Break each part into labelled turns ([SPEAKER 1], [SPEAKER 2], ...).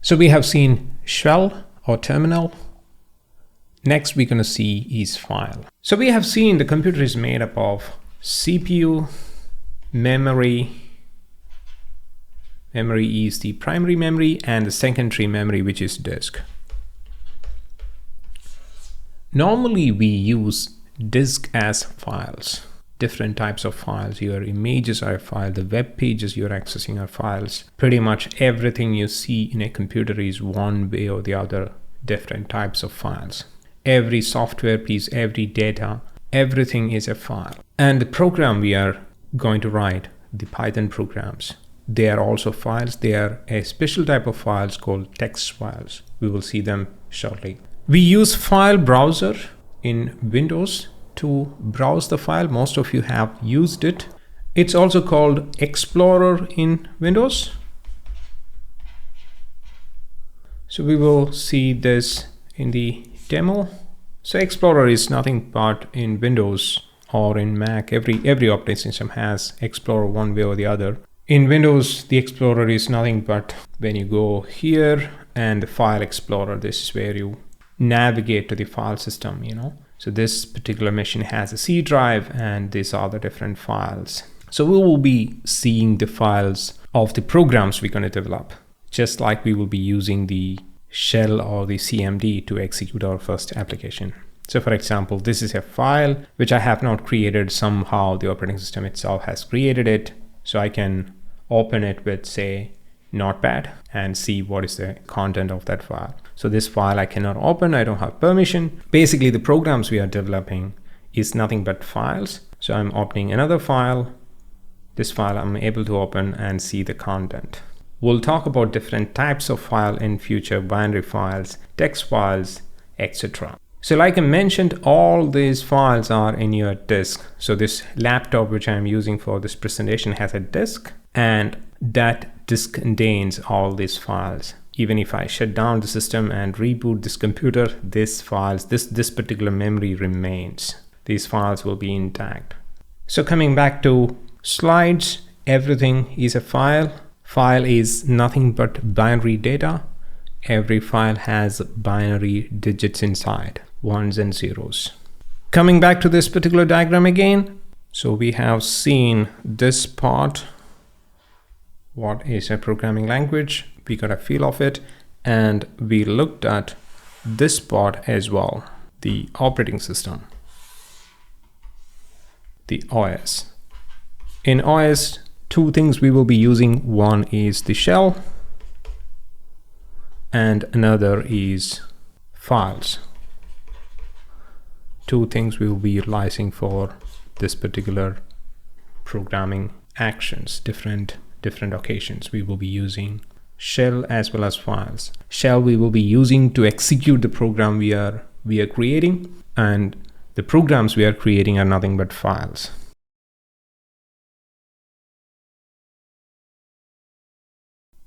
[SPEAKER 1] So we have seen shell or terminal. Next we're going to see is file. So we have seen the computer is made up of CPU, memory is the primary memory, and the secondary memory, which is disk. Normally we use disk as files, different types of files. Your images are a file, the web pages you're accessing are files. Pretty much everything you see in a computer is one way or the other, different types of files. Every software piece, every data, everything is a file. And the program we are going to write, the Python programs, they are also files. They are a special type of files called text files. We will see them shortly. We use file browser in Windows to browse the file. Most of you have used it. It's also called Explorer in Windows. So we will see this in the demo. So Explorer is nothing but in Windows or in Mac. Every operating system has Explorer one way or the other. In Windows, the Explorer is nothing but when you go here and the File Explorer, this is where you navigate to the file system, So this particular machine has a C drive and these are the different files. So we will be seeing the files of the programs we're going to develop, just like we will be using the shell or the CMD to execute our first application. So for example, this is a file which I have not created. Somehow the operating system itself has created it. So I can open it with, say, Notepad and see what is the content of that file. So this file I cannot open, I don't have permission. Basically the programs we are developing is nothing but files. So I'm opening another file. This file I'm able to open and see the content. We'll talk about different types of file in future, binary files, text files, etc. So like I mentioned, all these files are in your disk. So this laptop which I'm using for this presentation has a disk, and that disk contains all these files. Even if I shut down the system and reboot this computer, these files, this particular memory remains. These files will be intact. So coming back to slides, everything is a file. File is nothing but binary data. Every file has binary digits inside, ones and zeros. Coming back to this particular diagram again. So we have seen this part. What is a programming language? We got a feel of it. And we looked at this part as well, the operating system, the OS. In OS, two things we will be using. One is the shell and another is files. Two things we will be utilizing for this particular programming actions, different occasions. We will be using shell as well as files. Shell we will be using to execute the program we are creating, and the programs we are creating are nothing but files.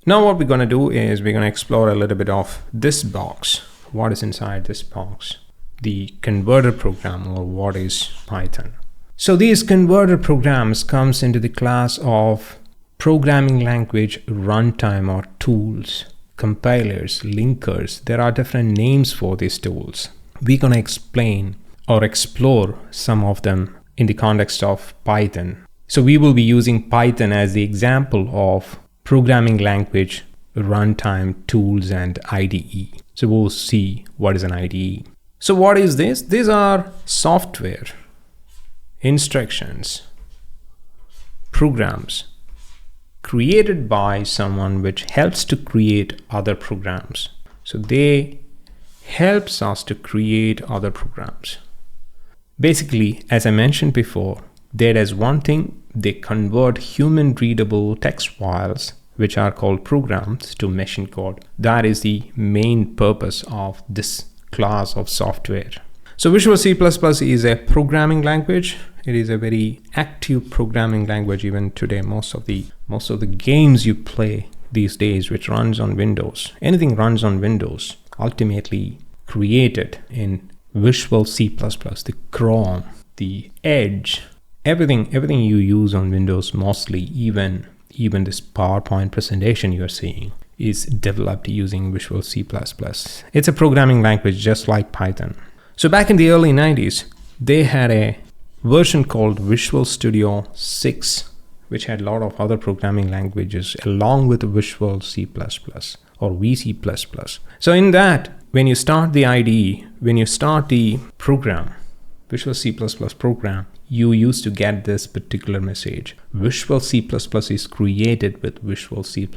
[SPEAKER 1] Now what we're going to do is we're going to explore a little bit of this box. What is inside this box? The converter program, or what is Python. So these converter programs comes into the class of programming language runtime or tools, compilers, linkers. There are different names for these tools. We're going to explain or explore some of them in the context of Python. So we will be using Python as the example of programming language, runtime, tools, and IDE. So we'll see what is an IDE. So what is this? These are software, instructions, programs created by someone which helps to create other programs. So they helps us to create other programs. Basically, as I mentioned before, there is one thing, they convert human readable text files, which are called programs, to machine code. That is the main purpose of this class of software. So Visual C++ is a programming language. It is a very active programming language even today. Most of the games you play these days, which runs on Windows, anything runs on Windows, ultimately created in Visual C++, the Chrome, the Edge, everything you use on Windows, mostly even this PowerPoint presentation you're seeing, is developed using Visual C++. It's a programming language just like Python. So back in the early 90s, they had a version called Visual Studio 6, which had a lot of other programming languages along with Visual C++ or VC++. So in that, when you start the IDE, when you start the program, Visual C++ program, you used to get this particular message. Visual C++ is created with Visual C++.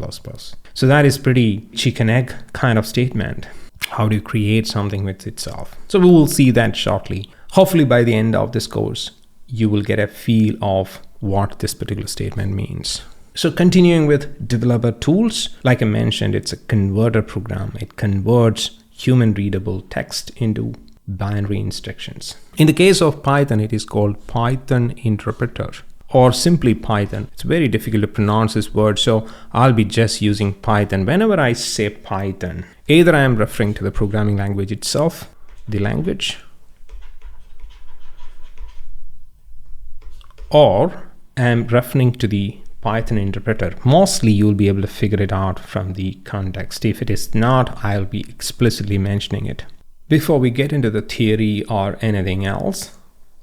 [SPEAKER 1] So that is pretty chicken egg kind of statement. How do you create something with itself? So we will see that shortly. Hopefully by the end of this course, you will get a feel of what this particular statement means. So continuing with developer tools, like I mentioned, it's a converter program. It converts human readable text into binary instructions. In the case of Python, it is called Python interpreter or simply Python. It's very difficult to pronounce this word, so I'll be just using Python. Whenever I say Python, either I am referring to the programming language itself, the language, or I'm referring to the Python interpreter. Mostly you'll be able to figure it out from the context. If it is not, I'll be explicitly mentioning it. Before we get into the theory or anything else,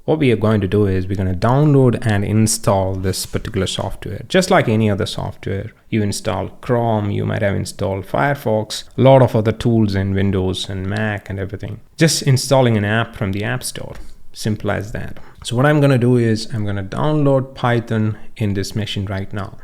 [SPEAKER 1] what we are going to do is we're going to download and install this particular software. Just like any other software, you install Chrome, you might have installed Firefox, a lot of other tools in Windows and Mac and everything. Just installing an app from the App Store. Simple as that. So what I'm going to do is I'm going to download Python in this machine right now.